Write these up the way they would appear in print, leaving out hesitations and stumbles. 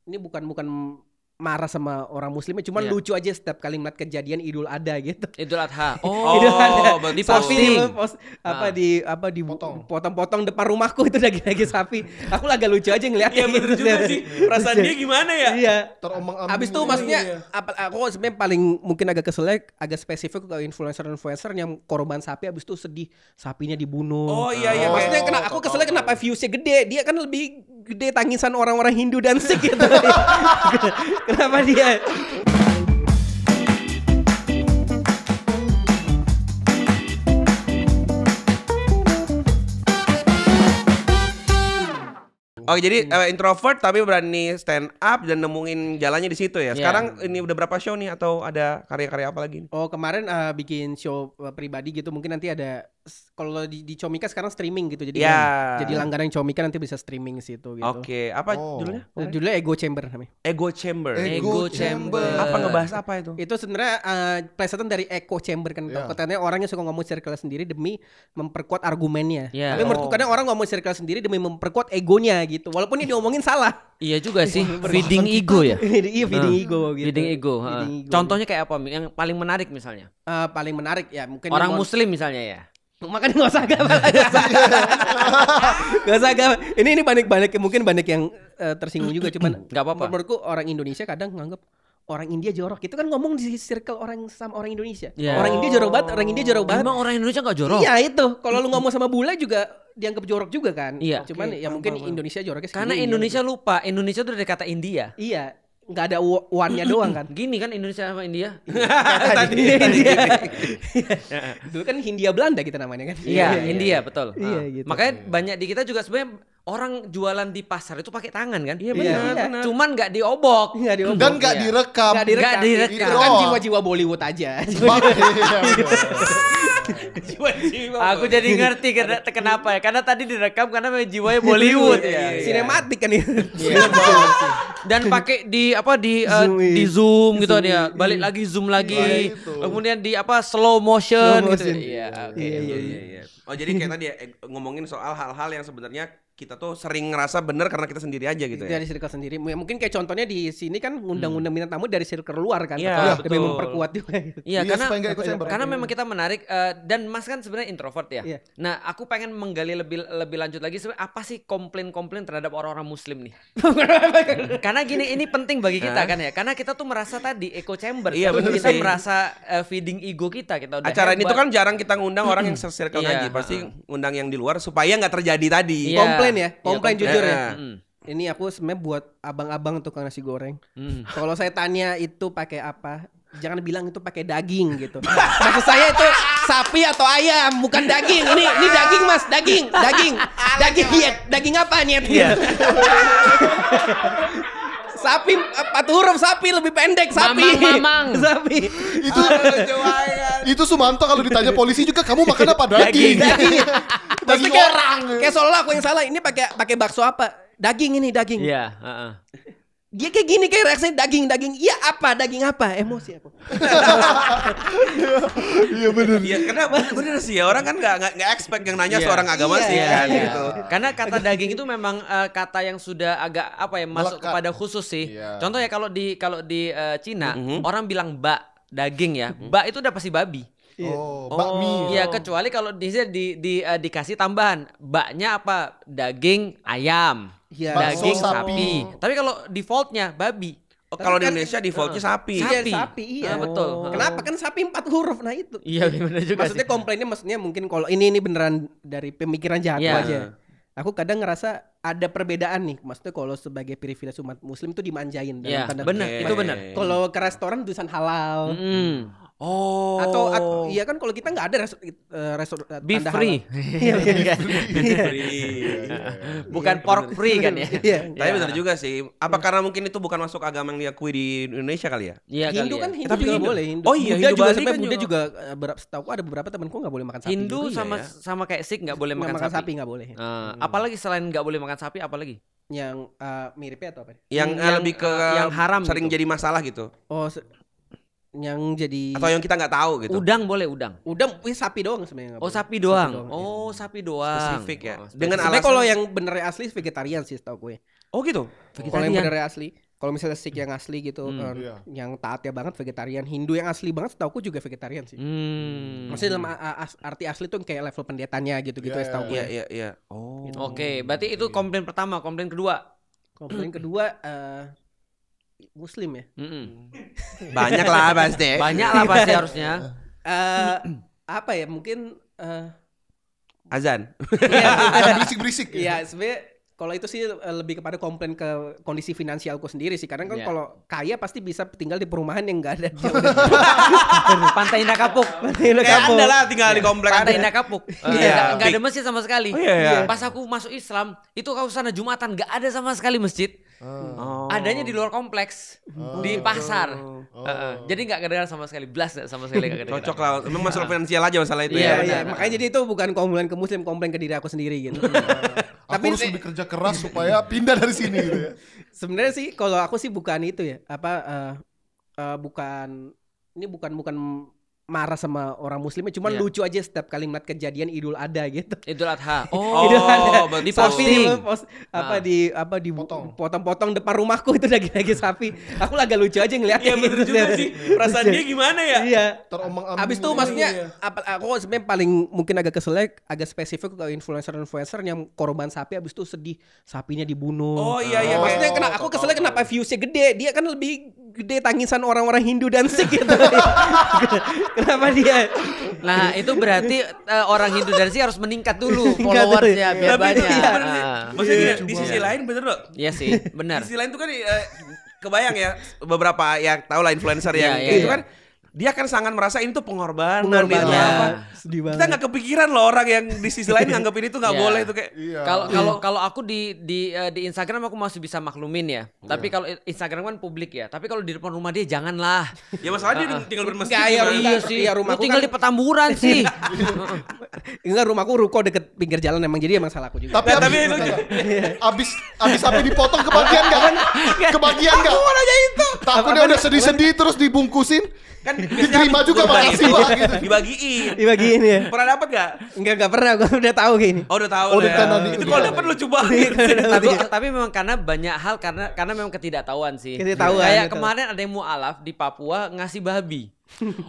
ini bukan marah sama orang muslimnya, cuman lucu aja setiap kali melihat kejadian Idul Adha gitu. Idul Adha. Idul Adha. Di Sapi posting. di potong-potong depan rumahku itu daging sapi. Aku agak lucu aja ngeliatnya. Iya bener juga sih. Perasaan dia gimana ya? Iya. Terombang-ambing. Abis itu maksudnya aku sebenarnya paling mungkin agak keselnya agak spesifik ke influencer yang korban sapi abis itu sedih sapinya dibunuh. Oh iya. Maksudnya aku keselnya kenapa viewsnya gede? Dia kan lebih gede tangisan orang-orang Hindu dan Sikh gitu. Kenapa dia? Oke, jadi introvert tapi berani stand up dan nemuin jalannya di situ ya. Sekarang ini udah berapa show nih atau ada karya-karya apa lagi? Oh kemarin bikin show pribadi gitu, mungkin nanti ada kalau di Comika sekarang streaming gitu, jadi jadi langganan Comika nanti bisa streaming situ gitu. Oke, apa judulnya? Judulnya Ego Chamber namanya. Ego Chamber. Ego Chamber. Apa ngebahas apa itu? Itu sebenarnya plesetan dari echo chamber kan. Katanya orangnya suka ngomong circle sendiri demi memperkuat argumennya. Tapi menurutku kadang orang ngomong circle sendiri demi memperkuat egonya gitu. Walaupun ini diomongin salah. Iya juga sih. Feeding ego ya. Iya feeding ego gitu. Feeding ego. Contohnya kayak apa? Yang paling menarik misalnya? Paling menarik ya mungkin orang Muslim misalnya ya. Makanya nggak usah agama. Nggak usah agama. Ini banyak mungkin banyak yang tersinggung juga, cuman nggak apa-apa. Menurutku orang Indonesia kadang nganggap orang India jorok. Itu kan ngomong di circle orang sama orang Indonesia. Orang India jorok banget, orang India jorok banget. Emang orang Indonesia nggak jorok? Iya itu. Kalau lu ngomong sama bule juga dianggap jorok juga kan. Iya. Cuman ya mungkin Indonesia joroknya segini. Karena Indonesia lupa, Indonesia tuh dari kata India. Iya. Nggak ada one-nya doang kan. Gini kan Indonesia sama India. Tadi. Dulu kan Hindia Belanda kita namanya kan. Iya, India betul. Iya gitu. Makanya banyak di kita juga sebenarnya orang jualan di pasar itu pakai tangan kan? Iya benar. Cuman nggak diobok. Nggak diobok. Dan nggak direkam. Nggak direkam. Itu Itu kan jiwa-jiwa Bollywood aja. Jiwa-jiwa. Aku jadi ngerti kenapa ya? Karena tadi direkam karena jiwanya Bollywood ya. Sinematik kan itu. Dan pakai di zoom gitu dia. Balik lagi zoom lagi. Kemudian di slow motion gitu. Iya, oke. Iya. Oh jadi kayak tadi ngomongin soal hal-hal yang sebenarnya kita tuh sering ngerasa bener karena kita sendiri aja gitu ya. Dari circle sendiri. Mungkin kayak contohnya di sini kan ngundang-undang minat tamu dari circle luar kan. Iya, Demi betul. memperkuat juga. Iya, supaya karena memang kita menarik dan Mas kan sebenarnya introvert ya. Iya. Nah, aku pengen menggali lebih lanjut lagi sebenarnya apa sih komplain terhadap orang-orang Muslim nih? Karena gini, ini penting bagi kita kan ya. Karena kita tuh merasa tadi echo chamber. Iya, betul kita sih. merasa feeding ego kita udah Acara ini hebat. tuh kan jarang kita ngundang orang yang circle Iya, tadi. Pasti ngundang yang di luar supaya nggak terjadi tadi. Iya. Komplain ya, komplain jujur ya. Mm. Ini aku sebenarnya buat abang-abang tukang nasi goreng. Kalau saya tanya itu pakai apa, jangan bilang itu pakai daging gitu. Maksud saya itu sapi atau ayam, bukan daging. Ini daging Mas, daging. Iya, daging apa nih? Sapi 4 huruf, sapi lebih pendek, sapi. Mamang. Sapi. Itu Sumanto kalau ditanya polisi juga kamu makan apa? Daging. Daging Maksudnya orang. Kayak seolah aku yang salah. Ini pakai bakso apa? Daging ini, daging. Iya, Dia kayak gini kayak reaksinya daging. Iya apa? Daging apa? Emosi aku. Iya benar. Iya, karena bener sih ya orang kan nggak expect yang nanya seorang agama sih Iya, kan iya. gitu. Karena kata daging itu memang kata yang sudah agak masuk Melekat. kepada khusus sih. Iya. Contohnya kalau di Cina orang bilang bak daging ya. Bak itu udah pasti babi. Bakmi. Iya, kecuali kalau dikasih tambahan baknya apa? Daging ayam. Iya. Daging Bakso sapi. Tapi kalau defaultnya babi. Oh, kalau di kan- Indonesia defaultnya sapi. Sapi, iya. Betul. Kenapa kan sapi 4 huruf? Nah itu. Iya, benar juga Maksudnya komplainnya mungkin kalau ini beneran dari pemikiran jahat Iya. aja. Aku kadang ngerasa ada perbedaan nih. Maksudnya kalau sebagai privilege umat muslim itu dimanjain dalam Iya, tanda benar, kutip. itu benar. Kalau ke restoran tulisan halal. Oh. Atau iya kan kalau kita nggak ada restoran beef tanda free. halal. Bukan pork free kan ya. Iya. Tapi benar juga sih. Apa karena mungkin itu bukan masuk agama yang diakui di Indonesia kali ya? Iya kali Hindu ya. kan Hindu Tapi juga Hindu. boleh. Hindu. Oh iya, Buddha Hindu juga Bali sampai kan Buddha juga. juga setahu ada beberapa temanku nggak boleh makan sapi. Hindu juga. sama ya. sama kayak Sikh nggak boleh makan sapi. nggak boleh. Apalagi selain nggak boleh makan sapi, apalagi? Yang miripnya atau apa? Yang lebih ke yang haram sering gitu. jadi masalah gitu. Oh, yang jadi Atau yang kita nggak tahu gitu. Udang boleh udang. udah sapi doang sebenarnya. nggak Oh boleh. sapi doang. iya. Oh sapi doang. Spesifik ya. Oh, Dengan Sebenarnya alasan kalau yang benernya asli vegetarian sih setahu gue. Oh gitu. Kalau yang benernya asli. Kalau misalnya Sikh yang asli gitu, yang taatnya banget vegetarian. Hindu yang asli banget setauku juga vegetarian sih. Maksudnya dalam arti asli tuh kayak level pendetanya gitu-gitu ya setauku. Iya. Oh. Oke, berarti itu komplain pertama. Komplain kedua. Komplain kedua Muslim ya. Banyak lah pasti. Banyak lah pasti harusnya. Apa ya? Mungkin azan. Berisik-berisik. Iya, sebenarnya kalau itu sih lebih kepada komplain ke kondisi finansialku sendiri sih. Karena kan kalau kaya pasti bisa tinggal di perumahan yang enggak ada jauh dari Pantai Indah Kapuk. Anda lah tinggal di komplek Pantai Indah Kapuk. Enggak ada masjid sama sekali. Iya. Pas aku masuk Islam, itu kalau sana Jumatan enggak ada sama sekali masjid. Adanya di luar kompleks, di pasar. Jadi enggak kedengaran sama sekali, blast sama sekali enggak kedengaran. Cocok lah. Memang masalah finansial aja masalah itu Iya, makanya jadi itu bukan komplain ke Muslim, komplain ke diri aku sendiri gitu. Aku harus lebih kerja keras supaya pindah dari sini gitu ya. Sebenarnya sih kalau aku sih bukan itu ya, bukan marah sama orang Muslimnya, cuman lucu aja setiap kali melihat kejadian Idul Adha gitu. Idul Adha. Di posting. Di potong-potong depan rumahku itu daging sapi. Aku agak lucu aja ngeliatnya. Iya bener juga sih. Perasaan dia gimana ya? Iya. Terombang-ambing. Abis itu maksudnya aku sebenarnya paling mungkin agak keselnya, agak spesifik ke influencer yang korban sapi abis itu sedih sapinya dibunuh. Oh iya. Maksudnya aku keselnya kenapa viewsnya gede? Dia kan lebih gede tangisan orang-orang Hindu dan Sikh gitu. Kenapa dia? Nah itu berarti orang Hindu dan Sikh harus meningkat dulu followersnya biar banyak. Maksudnya di sisi lain bener loh. Iya sih, benar. Di sisi lain tuh kan kebayang ya beberapa yang tau lah influencer yang itu kan. Dia kan sangat merasa ini tuh pengorbanan. Sedih banget. Kita nggak kepikiran loh orang yang di sisi lain nganggapin itu nggak boleh itu kayak. Kalau aku di Instagram aku masih bisa maklumin ya. Tapi kalau Instagram kan publik ya. Tapi kalau di depan rumah dia janganlah. Ya masalahnya dia tinggal bermasjid. Iya sih. Lu tinggal di Petamburan sih. Enggak, rumahku ruko deket pinggir jalan emang, jadi emang salah aku juga. Tapi abis sapi dipotong kebagian nggak kan? Kebagian nggak? Aku aja itu. Takutnya udah sedih-sedih terus dibungkusin. Kan diterima juga makasih Pak gitu. Dibagiin ya. Pernah dapat gak? Enggak pernah, gue udah tahu kayak ini. Oh udah tahu. Itu kalau dapat lucu banget. Tapi memang karena banyak hal karena memang ketidaktahuan sih. Kayak kemarin ada yang mualaf di Papua ngasih babi.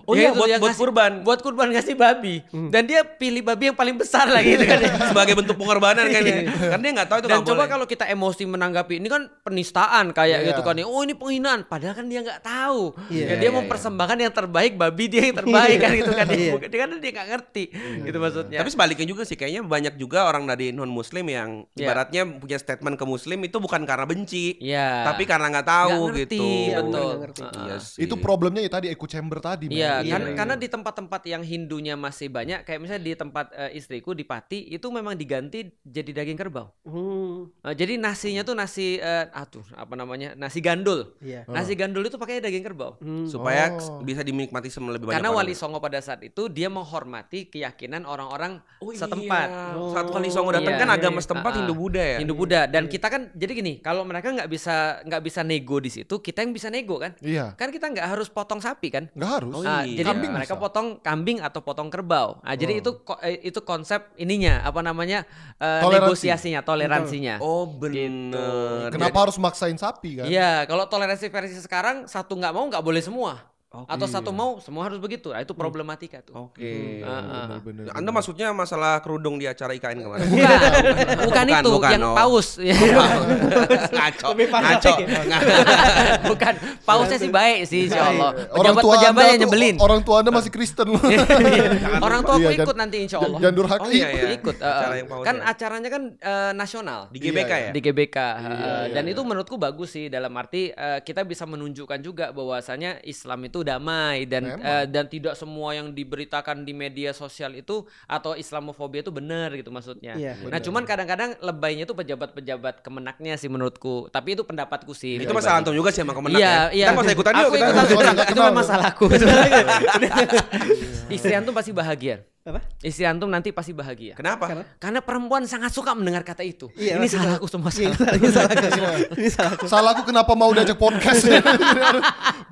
Oh iya, buat kurban. Buat kurban ngasih babi. Dan dia pilih babi yang paling besar lagi gitu kan. Sebagai bentuk pengorbanan kan ya. Karena dia enggak tahu itu. Dan coba kalau kita emosi menanggapi ini kan penistaan kayak gitu kan. Oh ini penghinaan, padahal kan dia enggak tahu. Dia mempersembahkan yang terbaik, babi dia yang terbaik kan gitu kan. Dia kan dia enggak ngerti. Gitu maksudnya. Tapi sebaliknya juga sih, kayaknya banyak juga orang dari non muslim yang ibaratnya punya statement ke muslim itu bukan karena benci, tapi karena nggak tahu gitu. Betul. Itu problemnya ya tadi echo chamber tadi. Iya, karena di tempat-tempat yang Hindunya masih banyak, kayak misalnya di tempat istriku di Pati itu memang diganti jadi daging kerbau. Jadi nasinya tuh nasi nasi gandul. Nasi gandul itu pakai daging kerbau. Supaya bisa dinikmati lebih banyak. Karena Wali Songo pada saat itu dia menghormati keyakinan orang-orang setempat. Saat Wali Songo datang kan agama setempat Hindu-Buddha ya. Hindu-Buddha, dan kita kan jadi gini, kalau mereka nggak bisa nego di situ, kita yang bisa nego kan? Iya. Kan kita nggak harus potong sapi kan? Nggak harus. Jadi kambing mereka potong kambing atau potong kerbau. Jadi itu konsep ininya negosiasinya, toleransinya. Oh benar. Kenapa harus maksain sapi kan? Iya, kalau toleransi versi sekarang satu nggak mau nggak boleh semua. Atau satu mau semua harus begitu. Nah, itu problematika tuh. Bener. Anda maksudnya masalah kerudung di acara IKN kemarin? Bukan itu, yang paus. Ngaco. Bukan, pausnya sih baik sih insyaallah. Pejabat yang nyebelin. Orang tua Anda masih Kristen. Orang tua aku ikut nanti insyaallah. Jangan durhaka. Ikut. Kan acaranya kan nasional di GBK ya? Di GBK. Dan itu menurutku bagus sih, dalam arti kita bisa menunjukkan juga bahwasanya Islam itu damai dan tidak semua yang diberitakan di media sosial itu atau Islamofobia itu benar gitu maksudnya. Nah, cuman kadang-kadang lebaynya itu pejabat-pejabat kemenaknya sih menurutku. Tapi itu pendapatku sih. Itu masalah antum juga sih sama kemenak ya. Kita nggak usah ikutan yuk. Itu masalahku. Istri antum pasti bahagia. Apa? Istri antum nanti pasti bahagia. Kenapa? Karena perempuan sangat suka mendengar kata itu. Iya, ini salahku semua. Ini salahku. Salahku kenapa mau diajak podcast?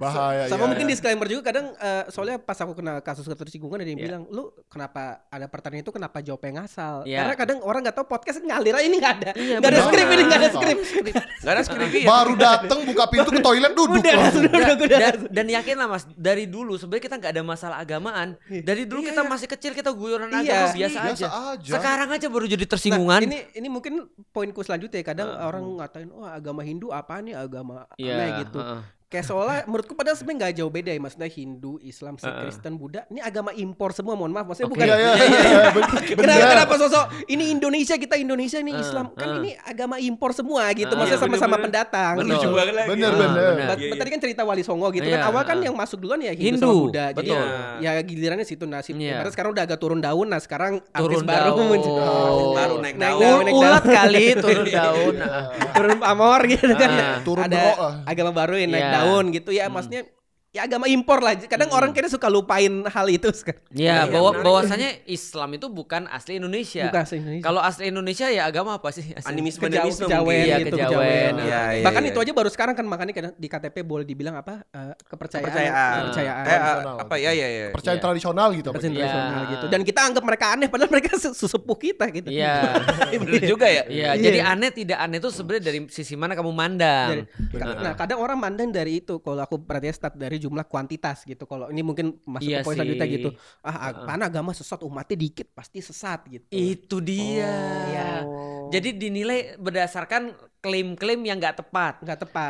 Bahaya. Sama ya, mungkin ya. disclaimer juga kadang soalnya pas aku kena kasus ketersinggungan ada yang bilang lu kenapa ada pertanyaan itu kenapa jawabnya ngasal. Karena kadang orang nggak tahu podcast ngalir aja ini nggak ada. Nggak ada skrip ini, nggak ada skrip. Nggak ada skrip. Baru datang buka pintu ke toilet duduk langsung. Dan yakin lah Mas, dari dulu sebenarnya kita nggak ada masalah agamaan. Dari dulu kita masih kecil kita guyonan agama biasa aja. Sekarang aja baru jadi tersinggungan. Ini mungkin poinku selanjutnya kadang orang ngatain agama Hindu apa nih agama aneh gitu. Kayak soalnya menurutku padahal sebenarnya nggak jauh beda ya, maksudnya Hindu, Islam, Kristen, Buddha ini agama impor semua, mohon maaf maksudnya bukan. Kenapa sosok ini Indonesia, kita Indonesia ini Islam kan ini agama impor semua gitu, maksudnya sama-sama pendatang. Bener. Tadi kan cerita Wali Songo gitu kan, awal kan yang masuk duluan ya Hindu sama Buddha, jadi ya gilirannya situ nasib. Karena sekarang udah agak turun daun, nah sekarang artis baru muncul, baru naik daun, ulat kali turun daun, turun pamor gitu kan, turun ada agama baru yang naik daun gitu ya, maksudnya ya agama impor lah. Kadang orang kayaknya suka lupain hal itu sekarang. Ya, bahwasanya Islam itu bukan asli Indonesia. Bukan asli Indonesia. Kalau asli Indonesia ya agama apa sih? Animisme kejawen gitu. Kejawen. Bahkan itu aja baru sekarang kan, makanya di KTP boleh dibilang apa? Kepercayaan. Apa ya. Kepercayaan tradisional gitu. Tradisional gitu. Dan kita anggap mereka aneh padahal mereka sesepuh kita gitu. Iya. Bener juga ya. Iya, jadi aneh tidak aneh itu sebenarnya dari sisi mana kamu mandang. Nah, kadang orang mandang dari itu. Kalau aku perhatikan stat dari jumlah kuantitas gitu. Kalau ini mungkin masuk ke poin selanjutnya gitu. Karena agama sesat, umatnya dikit pasti sesat gitu. Itu dia. Jadi dinilai berdasarkan klaim-klaim yang nggak tepat.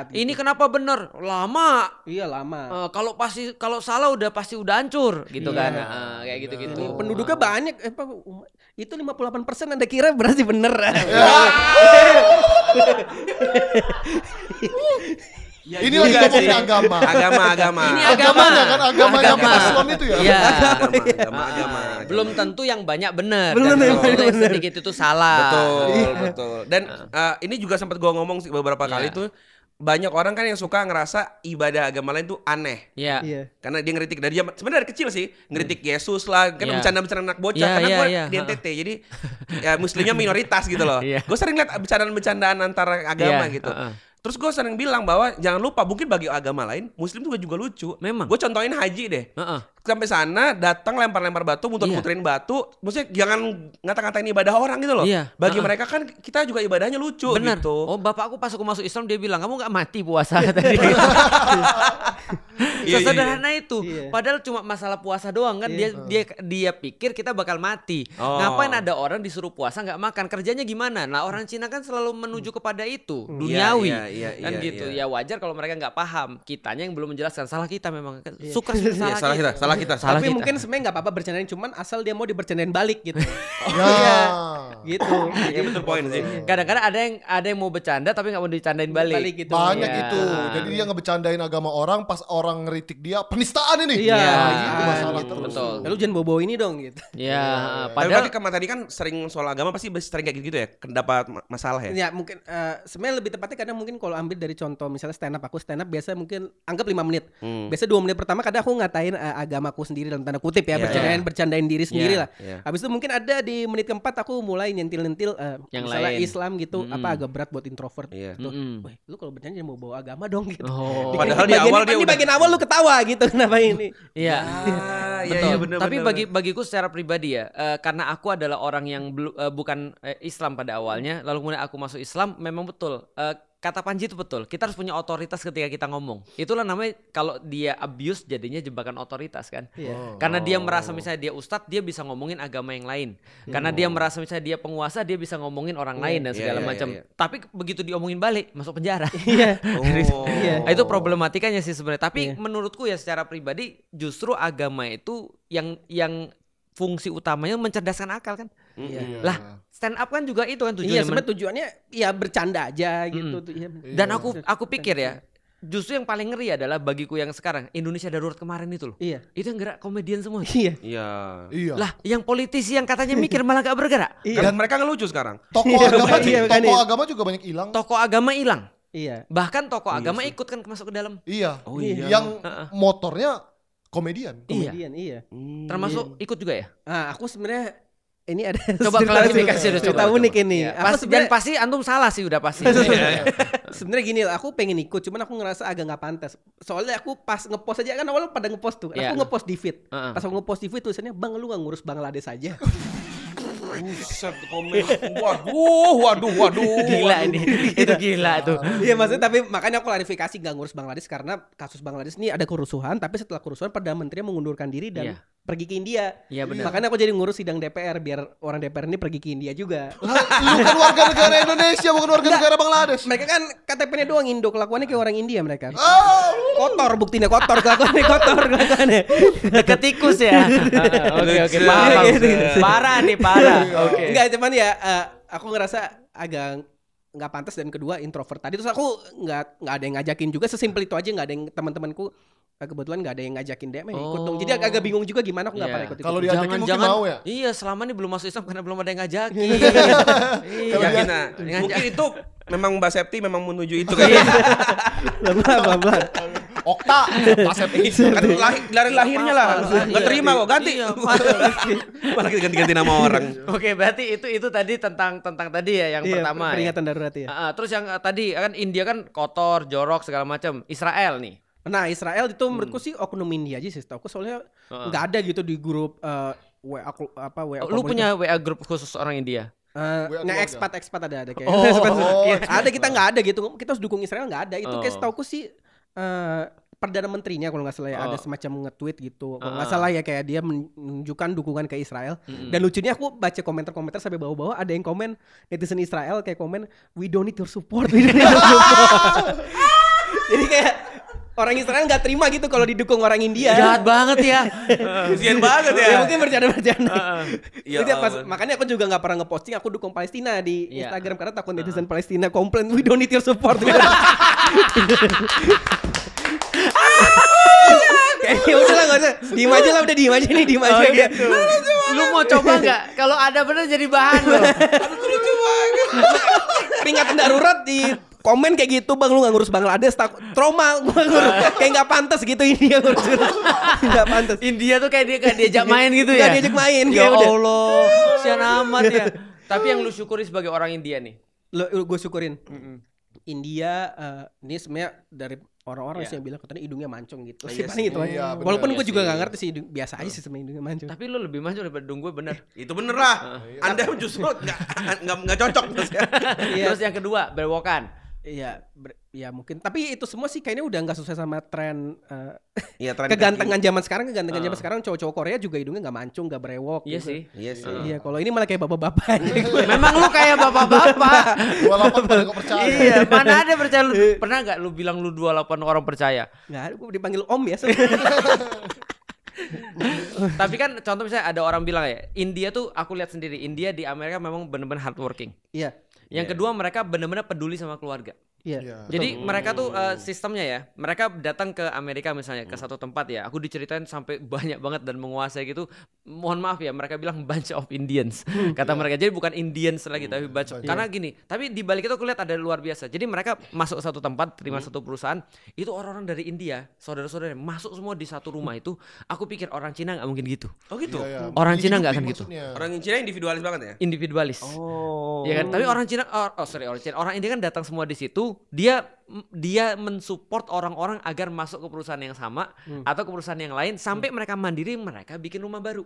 Gitu. Ini kenapa benar? Lama. Iya lama. Kalau salah pasti udah hancur gitu kan. Kayak gitu-gitu. Penduduknya banyak. Itu 58% Anda kira berarti bener. Ya, ini lagi ngomongin agama. Ini agamanya kan agamanya Islam itu ya. Iya. Agama. Belum tentu yang banyak benar. Belum tentu yang banyak sedikit itu salah. Betul. Dan ini juga sempat gua ngomong beberapa kali tuh, banyak orang kan yang suka ngerasa ibadah agama lain tuh aneh. Iya. Karena dia ngeritik dari sebenarnya dari kecil sih, ngeritik Yesus lah, kan bercanda-bercanda anak bocah. Karena gue di NTT, jadi ya muslimnya minoritas gitu loh. Gue sering lihat bercandaan-bercandaan antara agama gitu. Terus gue sering bilang bahwa jangan lupa mungkin bagi agama lain Muslim juga lucu. Memang. Gue contohin haji deh. Sampai sana datang lempar-lempar batu, muter-muterin batu. Maksudnya jangan ngata-ngatain ibadah orang gitu loh. Bagi mereka kan kita juga ibadahnya lucu. Bener. Gitu. Oh bapakku pas aku masuk Islam dia bilang kamu nggak mati puasa tadi. Sesederhana itu. Padahal cuma masalah puasa doang kan. Dia pikir kita bakal mati. Ngapain ada orang disuruh puasa nggak makan? Kerjanya gimana? Nah orang Cina kan selalu menuju kepada itu. Duniawi. Kan gitu. Ya wajar kalau mereka nggak paham. Kitanya yang belum menjelaskan. Salah kita memang. Suka salah kita. Tapi mungkin sebenarnya nggak apa-apa bercandain, cuman asal dia mau dibercandain balik gitu. Gitu. Iya betul poin sih. Kadang-kadang ada yang mau bercanda tapi nggak mau dicandain balik gitu. Banyak itu. Jadi dia ngebercandain agama orang, pas orang ngeritik dia penistaan ini. Iya. Itu masalah terus. Betul. Lalu jangan bawa ini dong gitu. Iya. Padahal tadi kan sering soal agama pasti sering kayak gitu ya, dapat masalah ya. Ya mungkin sebenarnya lebih tepatnya kadang mungkin kalau ambil dari contoh misalnya stand up biasa mungkin anggap 5 menit. Biasa 2 menit pertama kadang aku ngatain agamaku sendiri dalam tanda kutip ya, bercandain diri sendiri lah. Habis itu mungkin ada di menit keempat aku mulai nyentil-nyentil misalnya lain. Islam gitu agak berat buat introvert. Wah, lu kalau bercanda jangan bawa agama dong gitu. Padahal di awal dia di bagian awal lu ketawa gitu, kenapa ini? Iya. Betul. Tapi bagiku secara pribadi ya, karena aku adalah orang yang bukan Islam pada awalnya, lalu kemudian aku masuk Islam, memang betul. Kata Panji itu betul. Kita harus punya otoritas ketika kita ngomong. Itulah namanya kalau dia abuse jadinya jebakan otoritas kan. Karena dia merasa misalnya dia ustadz, dia bisa ngomongin agama yang lain. Karena dia merasa misalnya dia penguasa, dia bisa ngomongin orang lain dan segala macam. Tapi begitu diomongin balik, masuk penjara. Itu problematikanya sih sebenarnya. Tapi menurutku ya secara pribadi justru agama itu yang fungsi utamanya mencerdaskan akal kan. Lah stand up kan juga itu kan tujuannya. Sebenarnya tujuannya ya bercanda aja gitu. Dan aku pikir ya justru yang paling ngeri adalah bagiku yang sekarang Indonesia Darurat kemarin itu loh. Itu yang gerak komedian semua. Lah yang politisi yang katanya mikir malah gak bergerak. Dan mereka ngelucu sekarang. Tokoh agama juga banyak hilang. Tokoh agama hilang. Bahkan tokoh agama sih. ikut kan masuk ke dalam. Yang motornya komedian. Termasuk ikut juga ya? Aku sebenarnya ini ada coba klarifikasi cerita unik ini. Dan pasti antum salah sih udah pasti. Sebenarnya gini, aku pengen ikut, cuman aku ngerasa agak nggak pantas. Soalnya aku pas ngepost aja kan awalnya pada ngepost tuh. Aku ngepost di feed. Pas aku ngepost di feed tulisannya, "Bang, lu nggak ngurus Bangladesh aja?" Buset, komen. Waduh. Gila ini. Itu gila tuh. Iya, maksudnya tapi makanya aku klarifikasi gak ngurus Bangladesh karena kasus Bangladesh ini ada kerusuhan, tapi setelah kerusuhan Perdana Menteri mengundurkan diri dan pergi ke India. Iya benar. Makanya aku jadi ngurus sidang DPR biar orang DPR ini pergi ke India juga. Lu kan warga negara Indonesia, bukan warga negara Bangladesh. Mereka kan KTP-nya doang Indo, kelakuannya kayak orang India mereka. Kotor, buktinya kotor, kelakuannya kotor kelakuannya. Deket tikus ya. Oke, paham. Parah nih, parah. Oke. Enggak, cuman ya aku ngerasa agak nggak pantas dan kedua introvert tadi, terus aku nggak ada yang ngajakin juga, sesimpel itu aja, nggak ada yang teman-temanku kebetulan nggak ada yang ngajakin DM ikut dong, jadi agak bingung juga gimana aku nggak pernah ikut. Kalau diajakin mungkin mau ya. Iya, selama ini belum masuk Islam karena belum ada yang ngajakin. Mungkin itu memang Mbak Septi memang menuju itu kayaknya. Pelan-pelan. Okta, Pak Septi. Kan lahirnya lah, nggak terima kok, ganti. Malah ganti-ganti nama orang. Oke, berarti itu tadi tentang tadi ya yang pertama. Peringatan darurat ya. Terus yang tadi kan India kan kotor, jorok segala macam. Israel nih. Nah, Israel itu menurutku sih oknum India aja sih, setahu aku, soalnya nggak ada gitu di grup WA WA. Lu punya WA grup khusus orang India? Nggak ekspat ada kayak. Ada, kita nggak ada gitu. Kita harus dukung Israel, nggak ada. Itu kayak setahu aku sih Perdana Menterinya kalau nggak salah ya ada semacam nge-tweet gitu. Kalau nggak salah ya kayak dia menunjukkan dukungan ke Israel. Dan lucunya aku baca komentar-komentar sampai bawah-bawah ada yang komen, netizen Israel kayak komen, "We don't need your support." Jadi kayak orang Israel nggak terima gitu kalau didukung orang India. Jahat banget ya. Kasian banget ya. Ya mungkin bercanda-bercanda. Makanya aku juga nggak pernah ngeposting aku dukung Palestina di Instagram karena takut netizen Palestina komplain, "We don't need your support." Kayaknya udah lah, gak usah. Diem aja lah, udah diem aja nih, diem aja. Gitu. Lu mau coba nggak? Kalau ada bener jadi bahan lo. Lucu banget. Peringatan darurat di komen kayak gitu, "Bang, lu gak ngurus Bangladesh, trauma gua ngurus." Kayak gak pantas gitu India ngurus. Gak pantas. India tuh kayak dia gak diajak main gitu ya. Gak diajak main. Ya Allah, sian amat ya. Tapi yang lu syukuri sebagai orang India nih? Gue syukurin. India ini sebenarnya dari orang-orang sih yang bilang katanya hidungnya mancung gitu. Paling itu aja. Walaupun gue juga gak ngerti sih, biasa aja sih sebenarnya hidungnya mancung. Tapi lu lebih mancung daripada hidung gue, bener. Itu bener lah. Anda justru nggak cocok. Terus yang kedua, berewokan. Iya, ya mungkin. Tapi itu semua sih kayaknya udah nggak sesuai sama tren, tren kegantengan zaman sekarang. Kegantengan zaman sekarang cowok-cowok Korea juga hidungnya nggak mancung, nggak berewok. Iya gitu. sih. Iya, kalau ini malah kayak bapak-bapak. Memang lu kayak bapak-bapak. 28 pada gak percaya. Iya, mana ada percaya lu. Pernah nggak lu bilang lu 28 orang percaya? Nggak ada, gue dipanggil Om ya. Tapi kan contoh misalnya ada orang bilang ya, India tuh aku lihat sendiri, India di Amerika memang benar-benar hardworking. Iya. Yang kedua mereka benar-benar peduli sama keluarga. Iya. Jadi mereka tuh sistemnya ya, mereka datang ke Amerika misalnya ke satu tempat ya, aku diceritain sampai banyak banget dan menguasai gitu. Mohon maaf ya, mereka bilang bunch of Indians kata mereka. Jadi bukan Indians lagi tapi bunch of, karena gini. Tapi di balik itu aku lihat ada luar biasa. Jadi mereka masuk ke satu tempat, terima satu perusahaan, itu orang-orang dari India, saudara-saudara masuk semua di satu rumah itu. Aku pikir orang Cina nggak mungkin gitu. Oh gitu. Orang Cina nggak akan gitu. Orang Cina individualis banget ya. Individualis. Ya kan. Tapi orang Cina, orang India kan datang semua di situ. Dia mensupport orang-orang agar masuk ke perusahaan yang sama atau ke perusahaan yang lain sampai mereka mandiri, mereka bikin rumah baru.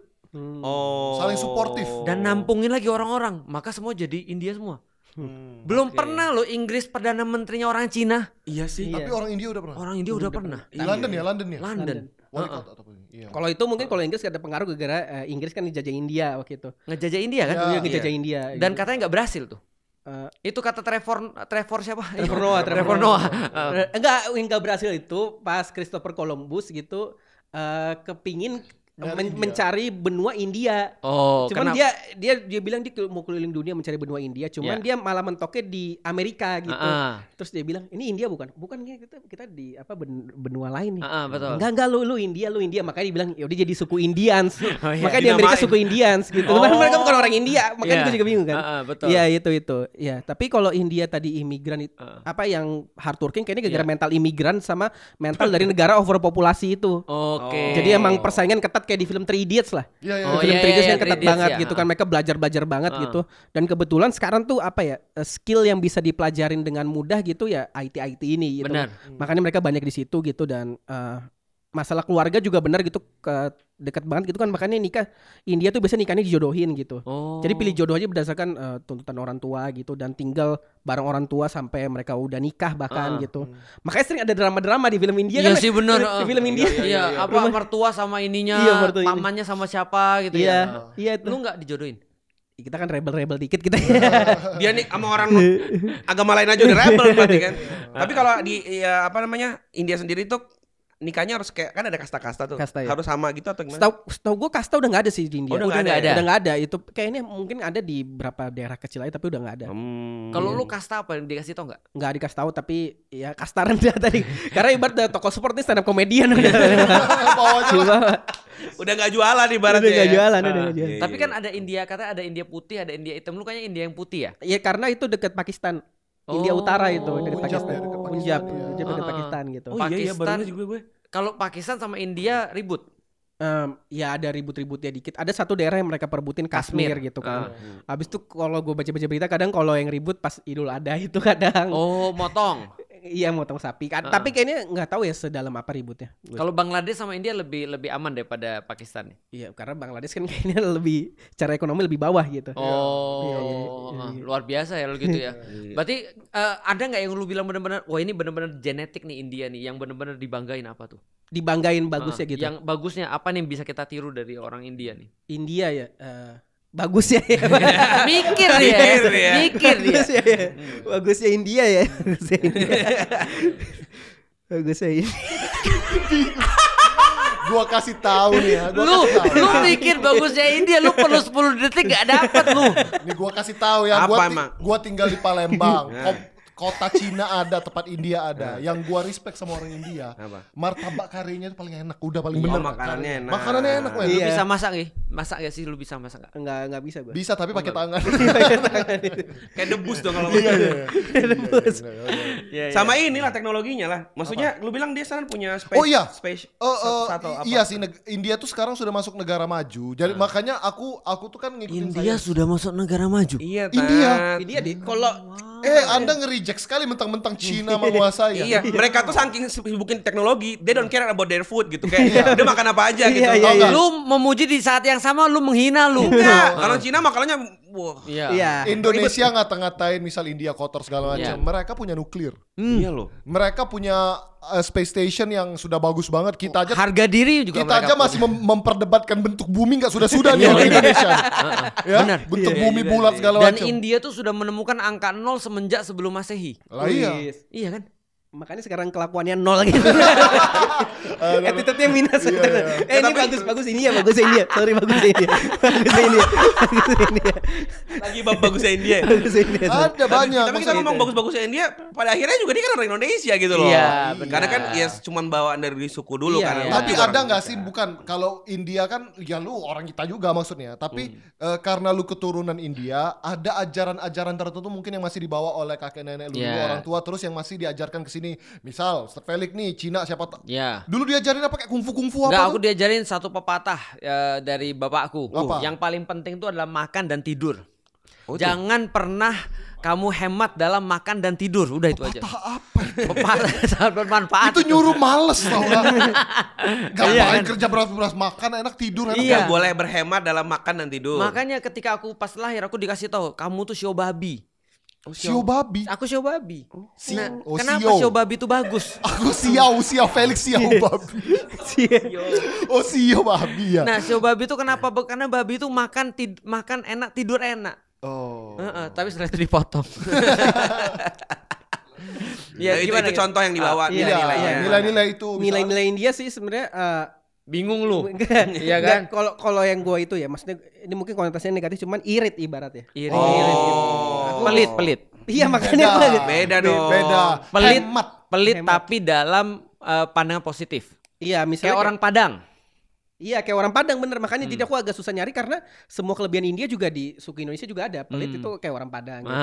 Saling suportif dan nampungin lagi orang-orang, maka semua jadi India semua. Belum pernah loh Inggris Perdana Menterinya orang Cina. Iya sih. Tapi orang India udah pernah. Orang India udah pernah. Di London ya. London. Kalau itu mungkin kalau Inggris ada pengaruh gara-gara Inggris kan dijajah India waktu itu. Ngejajah India kan? Iya, ngejajah India. Dan katanya nggak berhasil tuh. Itu kata Trevor siapa? Trevor Noah. Enggak berhasil itu pas Christopher Columbus gitu kepingin mencari benua India. Cuman dia bilang dia mau keliling dunia mencari benua India, cuman dia malah mentoknya di Amerika gitu. Terus dia bilang, "Ini India bukan kita di benua lain nih." Betul. Enggak lu India, makanya dia bilang, "Ya udah jadi suku Indians." Makanya di Amerika suku Indians gitu. Mereka bukan orang India, makanya gue juga bingung kan. Iya, itu. Ya, tapi kalau India tadi imigran yang hardworking kayaknya gara-gara mental imigran sama mental dari negara overpopulasi itu. Oke. Jadi emang persaingan ketat kayak di film Three Idiots lah. Iya. Film Three Idiots kan ketat banget gitu kan, mereka belajar banget gitu. Dan kebetulan sekarang tuh apa ya, skill yang bisa dipelajarin dengan mudah gitu ya IT ini gitu. Benar. Makanya mereka banyak di situ gitu. Dan masalah keluarga juga benar gitu, dekat banget gitu kan, makanya nikah India tuh biasanya nikahnya dijodohin gitu. Jadi pilih jodoh aja berdasarkan tuntutan orang tua gitu, dan tinggal bareng orang tua sampai mereka udah nikah bahkan gitu. Makanya sering ada drama-drama di film India kan. Iya sih benar. Di film India. Iya, apa mertua sama ininya, pamannya sama siapa gitu ya. Iya, lu nggak dijodohin? Kita kan rebel dikit kita. Dia nih sama orang agama lain aja udah rebel berarti kan. Tapi kalau di India sendiri tuh nikahnya harus kayak, kan ada kasta-kasta tuh. Kasta, ya? Harus sama gitu atau gimana? Setahu gue kasta udah nggak ada sih di India. Udah nggak ada. Itu kayaknya mungkin ada di beberapa daerah kecil aja tapi udah nggak ada. Kalau lu kasta apa yang dikasih tau nggak? Nggak dikasih tahu, tapi ya kasta rendah tadi. Karena ibarat tokoh sport ini stand up comedian. Udah nggak jualan ibaratnya. Udah nggak jualan. Tapi kan ada India, katanya ada India putih, ada India hitam. Lu kayaknya India yang putih ya? Iya, karena itu dekat Pakistan. India Utara itu dekat Pakistan. dekat Punjab, Pakistan, dekat Pakistan gitu. Oh iya barunya juga gue. Kalau Pakistan sama India ribut. Ya ada ribut-ributnya dikit. Ada satu daerah yang mereka perebutin, Kashmir gitu kan. Habis itu kalau gue baca-baca berita, kadang kalau yang ribut pas Idul Adha itu kadang. Oh, motong. Iya, motong sapi. Tapi kayaknya nggak tahu ya sedalam apa ributnya. Kalau Bangladesh sama India lebih aman daripada Pakistan. Iya, karena Bangladesh kan kayaknya lebih secara ekonomi lebih bawah gitu. Luar biasa ya lo gitu ya. Berarti ada nggak yang lu bilang benar-benar, wah ini benar-benar genetik nih India nih, yang benar-benar dibanggain apa tuh? Dibanggain bagusnya gitu. Yang bagusnya apa nih yang bisa kita tiru dari orang India nih? India ya. Bagus ya. Mikir dia. Bagusnya India ya. Bagusnya India. Gua kasih tahu nih ya. Lu mikir bagusnya India, lu perlu 10 detik gak dapet lu. Nih gua kasih tahu ya. Gua tinggal di Palembang. Kota Cina ada, tempat India ada. Yang gua respect sama orang India, martabak karinya itu paling enak, udah paling bener. Makanannya enak. Lu bisa masak nih? Masak gak sih? Lu bisa masak gak? Enggak bisa gua. Bisa tapi pakai tangan. Kayak debus dong kalau Debus. Sama inilah teknologinya lah. Maksudnya lu bilang dia sekarang punya space. Oh iya. Iya sih, India tuh sekarang sudah masuk negara maju. Jadi makanya aku tuh kan ngikutin India sudah masuk negara maju. Iya, India deh. Kalau Anda nge-reject sekali mentang-mentang Cina menguasai. Iya, mereka tuh saking sibukin teknologi, they don't care about their food gitu. Kayak dia makan apa aja gitu. Lu memuji di saat yang sama lu menghina lu. Enggak, kalau Cina makanannya wah. Iya. Indonesia ngata-ngatain misal India kotor segala macam. Mereka punya nuklir. Iya loh. Mereka punya space station yang sudah bagus banget. Kita aja harga diri juga kita aja masih memperdebatkan bentuk bumi nggak sudah nih orang Indonesia. Ya? Benar. Bentuk bumi bulat segala macam. Dan India tuh sudah menemukan angka 0 semenjak sebelum Masehi. Lah iya. Iya kan? Makanya sekarang kelakuannya 0 gitu. Attitude-nya minus. Ini bagus ini ya, bagusnya India. Sorry, bagusnya India. Lagi bagusnya India. Ada banyak. Tapi kita ngomong bagus-bagusnya India, pada akhirnya juga dia kan orang Indonesia gitu loh. Iya, karena kan ya cuman bawaan dari suku dulu kan. Tapi ada nggak sih, bukan kalau India kan ya lu orang kita juga maksudnya. Tapi karena lu keturunan India, ada ajaran-ajaran tertentu mungkin yang masih dibawa oleh kakek nenek lu, orang tua, terus yang masih diajarkan ke sini. Misal, Ustaz Felix nih, Cina siapa dulu diajarin apa kayak kungfu apa? Enggak, aku diajarin satu pepatah dari bapakku. Yang paling penting itu adalah makan dan tidur. Jangan pernah kamu hemat dalam makan dan tidur. Udah itu aja. Apa itu? Pepatah sangat bermanfaat. Itu nyuruh males tau gak? Gapain kerja beras-beras, makan enak, tidur enak. Iya, boleh berhemat dalam makan dan tidur. Makanya ketika aku pas lahir aku dikasih tahu, kamu tuh shio babi. Sio babi. Aku shio babi. Kenapa sio. shio babi itu bagus? Aku siau Felix siau babi. Oh sio babi ya. Nah shio babi itu kenapa? Karena babi itu makan enak, tidur enak. Tapi setelah itu dipotong. Ya, itu contoh yang dibawa nilai-nilai itu. Nilai-nilai India sih sebenarnya bingung lu. Iya kan? Kalau yang gua itu ya, maksudnya ini mungkin konotasinya negatif, cuman irit ibaratnya. Irit gitu. Pelit. Iya, makanya beda dong. Pelit tapi dalam pandangan positif. Iya, misalnya kayak orang Padang. Iya, kayak orang Padang bener. Makanya jadi aku agak susah nyari karena semua kelebihan India juga di suku Indonesia juga ada. Pelit itu kayak orang Padang gitu.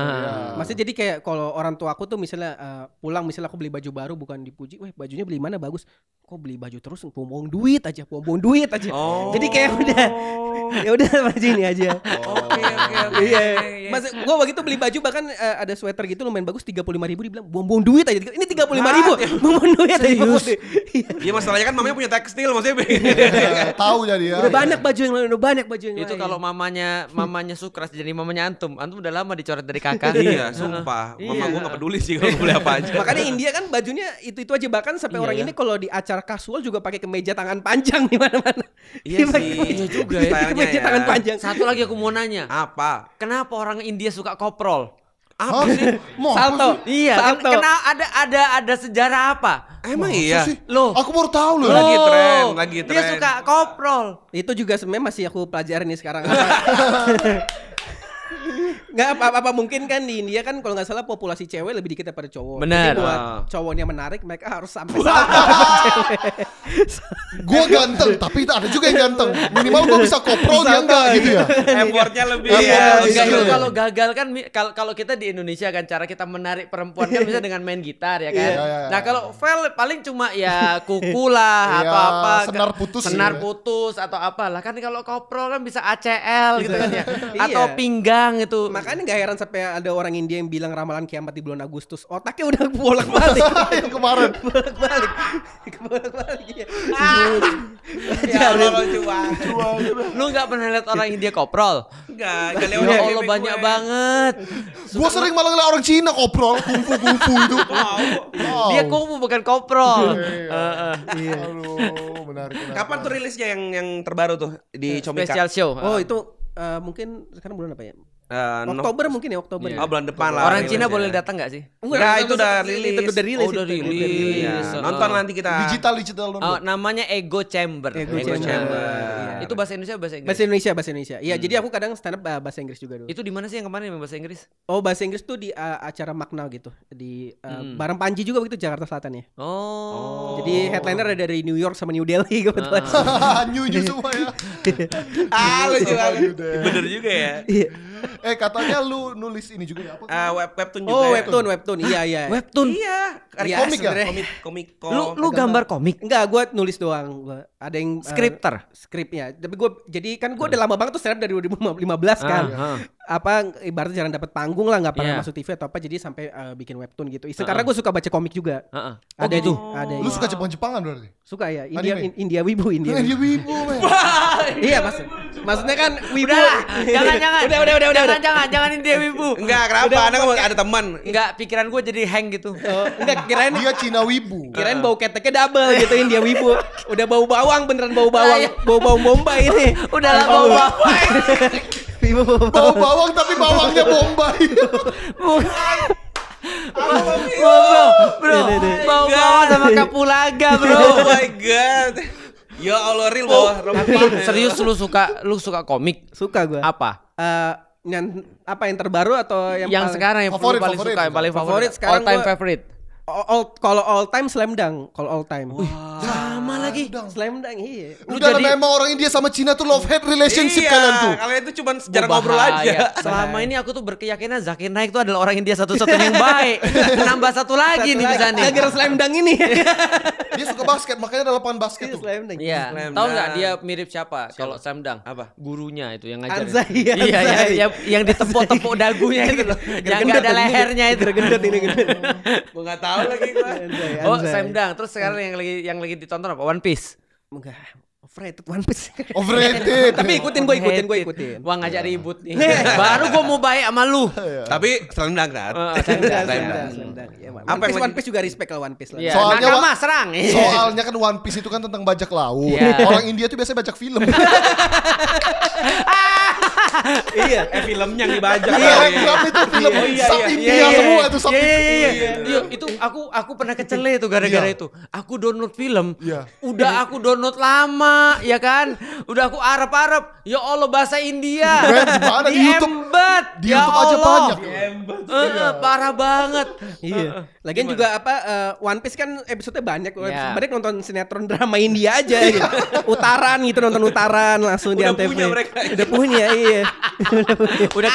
Maksudnya jadi kayak kalau orang tua aku tuh misalnya pulang, misalnya aku beli baju baru bukan dipuji, "Weh, bajunya beli mana bagus?" kok beli baju terus buang duit aja. Jadi kayak udah ya udah baju ini aja. Oke. Iya. Mas gua waktu itu beli baju bahkan ada sweater gitu lumayan bagus 35.000 dibilang buang duit aja. Ini 35.000 buang duit aja. Iya masalahnya kan mamanya punya tekstil maksudnya. Tahu jadi ya. Udah banyak baju yang lain, Itu kalau mamanya Sukras jadi mamanya Antum udah lama dicoret dari kakak. Iya, sumpah. Mama gua enggak peduli sih kalau beli apa aja. Makanya India kan bajunya itu aja bahkan sampai orang ini kalau di acara kasual juga pakai kemeja tangan panjang di mana-mana. Iya sih. Iya juga ya. Kemeja tangan panjang. Satu lagi aku mau nanya. Apa? Kenapa orang India suka koprol? Apa sih? Salto. Iya, Salto. ada sejarah apa? Emang iya. Loh, Aku baru tahu loh. Lagi tren. Dia suka koprol. Itu juga sebenarnya masih aku pelajarin nih sekarang. Nggak apa-apa mungkin kan di India kan kalau nggak salah populasi cewek lebih dikit daripada cowok. Benar. Jadi buat cowoknya menarik mereka harus sampai salto. Gue ganteng, tapi ada juga yang ganteng. Minimal gue bisa koprol dia enggak gitu ya. Effortnya lebih Enggak, Iya. kalau gagal kan kalau kita di Indonesia kan cara kita menarik perempuan kan bisa dengan main gitar ya kan. Iya. Nah, kalau fail paling cuma ya kuku lah Iya, atau apa. senar putus. Atau apalah. Kan kalau koprol kan bisa ACL gitu kan ya. Iya. Atau pinggang itu. Makanya nggak heran sampai ada orang India yang bilang ramalan kiamat di bulan Agustus. Otaknya udah bolak-balik. Yang kemarin. bolak-balik. Iya. Ya Allah lucu banget. Lu nggak pernah lihat orang India koprol? Enggak Ya Allah banyak banget. Gue sering malah ngeliat orang Cina koprol, kungfu itu. Wow. Dia kungfu bukan koprol. Iya. Aduh, menarik. Kapan tuh rilisnya yang terbaru tuh di Comika? Special show. Oh itu mungkin sekarang bulan apa ya? Oktober mungkin ya Oktober. Iya. Ya. Oh bulan depan lah. Orang Cina rilisnya. boleh datang nggak sih? Enggak, itu udah rilis. Itu udah rilis. Oh, udah itu. rilis. Iya. Nonton nanti kita. Digital Oh, download. namanya Ego Chamber. Ego Chamber. Chamber. Itu bahasa Indonesia bahasa Inggris. Bahasa Indonesia. Iya, jadi aku kadang stand up bahasa Inggris juga dulu. Itu di mana sih yang kemarin yang bahasa Inggris? Oh, bahasa Inggris tuh di acara Makna gitu. Di bareng Panji juga begitu Jakarta Selatan ya. Oh. Jadi headliner ada dari New York sama New Delhi kebetulan. New semua ya. Lucu Sama banget. New Delhi. Bener juga ya. Iya. Katanya lu nulis ini juga ya apa? Webtoon juga. Oh, ya. webtoon. Iya. Webtoon. Iya. Iya, komik ya? sebenarnya. Komik. Lu gambar komik. Enggak, gue nulis doang. Ada yang Scripter. Skripnya. Tapi gue jadi kan gue udah lama banget tuh stand up dari 2015 kan. Apa ibaratnya jarang dapat panggung lah, nggak pernah masuk TV atau apa. Jadi sampai bikin webtoon gitu. Karena gue suka baca komik juga. Ada gitu. Ada. Lu suka Jepang-Jepangan berarti? Suka ya. Anime? India wibu. Dia wibu, men. Iya maksudnya kan wibu. Jangan. Jangan India wibu. Enggak, kenapa? Anda kan ada teman. Enggak, pikiran gue jadi hang gitu. Enggak, kirain Dia Cina wibu. bau keteknya double gitu India wibu. Udah bau bawang, beneran bau bawang. Bau Bombay ini. Udah lah bau bawang. Wibu Bau bawang tapi bawangnya Bombay. Bro, bau bawang sama kapulaga, bro. Oh my god. Ya Allah, real bawah rempah. Serius lu suka komik? Suka gue. Apa? Apa yang terbaru atau Yang sekarang yang Favorit, paling favorit. suka, yang paling Favorit favorit. sekarang All time gua- favorite. kalau all time Slam Dunk. Kalau all time. Sama lagi. Slam Dunk iya. Udah lah, memang orang India sama Cina tuh love hate relationship kalian tuh. Kalian itu cuma jarang ngobrol aja. Selama ini aku tuh berkeyakinan Zakir Naik tuh adalah orang India satu-satunya yang baik. Nambah satu lagi nih bisa nih. Gara-gara Slam Dunk ini. Dia suka basket, makanya ada lapangan basket tuh. Slam Dunk. Iya. Slam Tahu nggak Dunk. dia mirip siapa? Kalau Slam Dunk. Apa? Gurunya itu yang ngajarin. Anzai. Iya, yang ditepuk-tepuk dagunya itu loh. Yang nggak ada lehernya itu. Gendut ini gendut. Gua enggak tahu lagi gua. Oh, Slam Dunk. Terus sekarang yang lagi ditonton apa? One Piece. Enggak. Overrated One Piece. Overrated. Tapi gue ikutin. Wah, ngajak ribut nih. Baru gua mau baik sama lu. Tapi Slam Dunk kan. Slam Slam Dunk. Dunk. Iya, Apa yang One lagi- Piece juga respect lah One Piece lah. Iya, Soalnya, Nakama serang. Soalnya kan One Piece itu kan tentang bajak laut. Iya. Orang India tuh biasanya bajak film. Iya, filmnya yang dibajak. Iya, itu film sub India semua itu sub Iya, itu aku pernah kecele tuh gara-gara Iya. itu. Aku download film. Iya. Udah aku download lama lama, ya kan? Udah aku arep-arep, ya Allah bahasa India. Gimana di YouTube? Di YouTube aja banyak. Parah banget. Iya. Lagian juga One Piece kan episode-nya banyak. Banyak nonton sinetron drama India aja gitu. Utaran gitu, nonton Utaran langsung di Antv. Udah punya, iya. Udah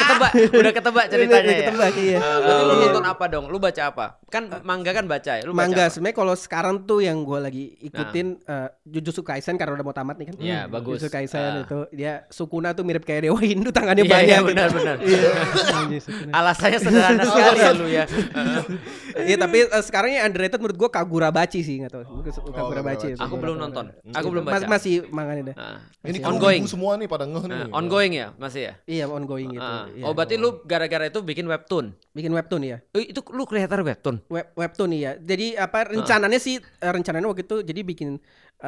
ketebak ceritanya. Udah ketebak, iya. Berarti lu nonton apa dong? Lu baca apa? Kan manga kan baca ya. Lu baca manga apa? sebenarnya kalau sekarang tuh yang gue lagi ikutin Jujutsu Kaisen karena udah mau tamat nih kan. Iya, bagus. Jujutsu Kaisen itu dia Sukuna tuh mirip kayak Dewa Hindu, tangannya Iya, banyak. iya, benar. Alasannya sederhana sekali ya lu ya. Iya, tapi sekarang yang underrated menurut gue Kagurabachi sih, enggak tahu. Kagurabachi. Aku belum nonton. Aku belum baca. Masih manganya deh. Ini ongoing semua nih pada ngeh nih. Ongoing ya, masih ya? Iya, ongoing gitu. Iya. Oh, berarti lu gara-gara itu bikin webtoon. Bikin webtoon ya. Itu lu creator webtoon. Webtoon iya. Jadi rencananya sih waktu itu jadi bikin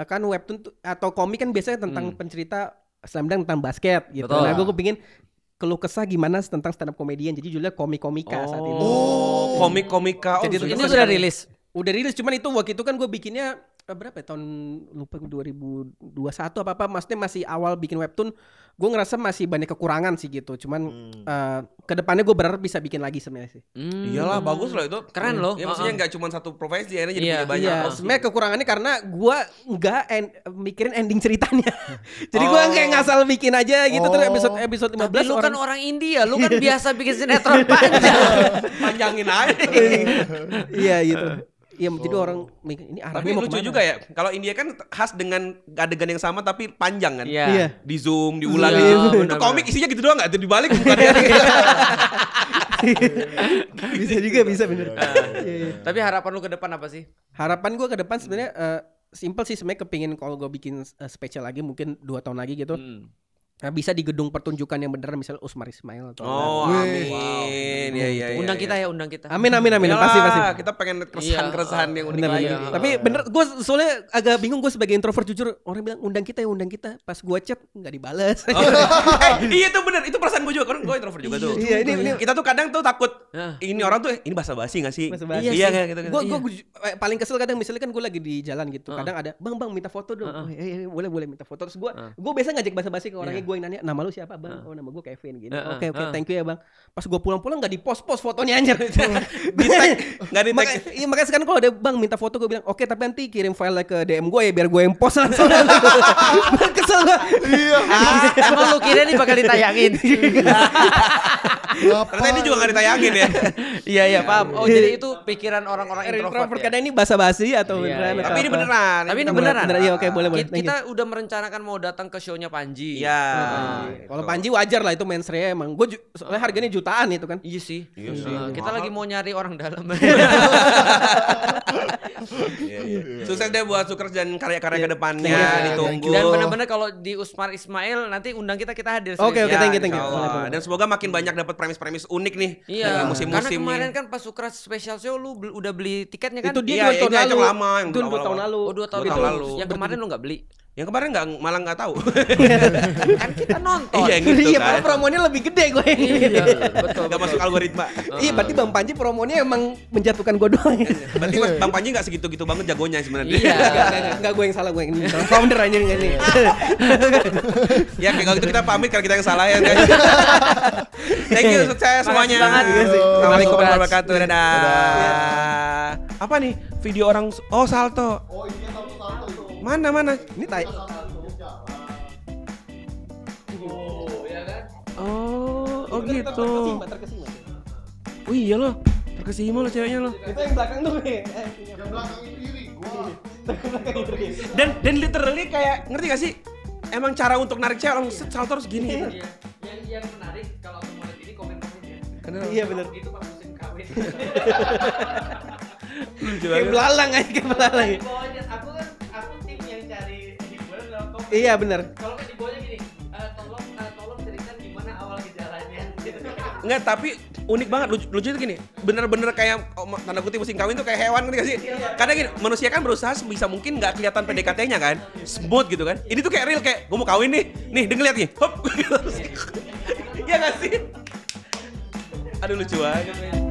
kan webtoon atau komik kan biasanya tentang pencerita slam dunk tentang basket gitu. Betul. Nah, gue kepingin keluh kesah gimana tentang stand up comedian. Jadi judulnya komika saat ini. Oh, komika. Jadi Ini sudah rilis. Udah rilis, cuman itu waktu itu kan gue bikinnya berapa ya, tahun lupa 2021 apa maksudnya masih awal bikin webtoon. Gue ngerasa masih banyak kekurangan sih gitu. Cuman kedepannya gue berharap bisa bikin lagi sebenarnya sih. Iyalah, bagus loh itu. Keren loh. Ya maksudnya nggak cuma satu profesi, akhirnya jadi punya banyak. Iya, sebenarnya kekurangannya karena gue nggak mikirin ending ceritanya. Jadi gue kayak ngasal bikin aja gitu. Terus episode 15 Tapi lu kan orang India, lu kan biasa bikin sinetron panjang. Panjangin aja. Iya gitu. Iya, jadi orang mikir ini arahnya Tapi mau lucu kemana? juga ya. Kalau India kan khas dengan adegan yang sama tapi panjang kan. Iya. Di zoom, diulang Iya, gitu. Itu komik isinya gitu doang nggak? Itu dibalik bukan ya? Bisa juga, bisa bener. Iya. Tapi harapan lu ke depan apa sih? Harapan gue ke depan sebenarnya simple sih, sebenarnya kepingin kalau gue bikin spesial lagi mungkin 2 tahun lagi gitu. Nah, bisa di gedung pertunjukan yang beneran misalnya Usmar Ismail atau Amin. Iya. Undang kita ya, undang kita. Amin. Yalah, Pasti. Kita pengen keresahan yang unik Bener. lagi. Tapi bener, gue soalnya agak bingung, gue sebagai introvert jujur, orang bilang undang kita. Pas gue chat nggak dibalas. Iya itu bener, itu perasaan gue juga. Kan gue introvert juga tuh. Iya, ini Kita tuh kadang tuh takut ini orang tuh ini basa-basi nggak sih? Basa-basi. Iya kayak gitu. Gue paling kesel kadang misalnya kan gue lagi di jalan gitu. Kadang ada, bang minta foto dong. Boleh minta foto. Terus gue biasa ngajak basa-basi ke orangnya, gue yang nanya, nama lu siapa bang? Oh nama gue Kevin gini. Oke, thank you ya bang. Pas gue pulang nggak di-post fotonya anjir. Nggak di tag. Iya, makanya sekarang kalau ada bang minta foto gue bilang oke, tapi nanti kirim file ke DM gue ya biar gue yang post langsung. Kesel gue. Iya. Emang lu kira nih bakal ditayangin? Ternyata ini juga nggak ditayangin ya. Iya paham. Oh jadi itu pikiran orang-orang introvert ya? Karena ini basa-basi atau beneran? Tapi ini beneran. Tapi ini beneran. Iya oke, boleh. Kita udah merencanakan mau datang ke show-nya Panji. Iya. Kalau Panji wajar lah, itu mensreya emang. Gue soalnya harganya jutaan itu kan. Iya sih. Kita lagi mau nyari orang dalam. Sukses deh buat Sukers dan karya-karya kedepannya. Ditunggu. Dan benar-benar kalau di Usmar Ismail nanti undang kita hadir. Oke, thank you. Dan semoga makin banyak dapat premis-premis unik nih. Iya. Musim-musim karena kemarin nih. kan pas Sukras Special Show lu udah beli tiketnya kan? Itu dia 2 tahun lalu. Lama, yang itu 2 tahun lalu. Oh 2 tahun lalu. Yang kemarin lu nggak beli? Yang kemarin malah nggak tahu. Kan kita nonton. Iya gitu Iya, kan. promonya lebih gede gue yang ini. Iya, betul. Gak masuk algoritma. Iya, berarti Bang Panji promonya emang menjatuhkan gue doang. Berarti Bang Panji nggak segitu-gitu banget jagonya sebenarnya. Iya. Enggak, gue yang salah, gue yang ini. Founder aja ini. Ya kayak kalau gitu kita pamit kalau kita yang salah ya guys. Thank you, sukses semuanya. Assalamualaikum warahmatullahi wabarakatuh. Dadah. Apa nih? Video orang salto. Oh iya, salto itu. Mana? Ini tai. Oh gitu. Oh iya loh. Terkesima loh ceweknya loh. Itu yang belakang tuh. Yang belakang kiri, gua. Dan literally kayak ngerti gak sih? Emang cara untuk narik cewek langsung salto terus gini gitu. Yang menarik kalau mau lihat ini komen-komennya. Kenapa? Iya benar. Itu pas musim kawin. Kayak belalang aja, kayak belalang. Di bawahnya aku tim yang cari hiburan dalam komen. Iya benar. Kalau di bawahnya gini, tolong ceritakan gimana awal gejalanya. Enggak, tapi unik banget, lucu itu gini. Bener-bener kayak tanda kutip musim kawin tuh kayak hewan, ngerti gak sih? Karena gini, manusia kan berusaha sebisa mungkin gak kelihatan PDKT-nya kan, smooth gitu kan. Ini tuh kayak real, kayak gue mau kawin nih denger liat nih, hop. Iya gak sih? Aduh lucu banget.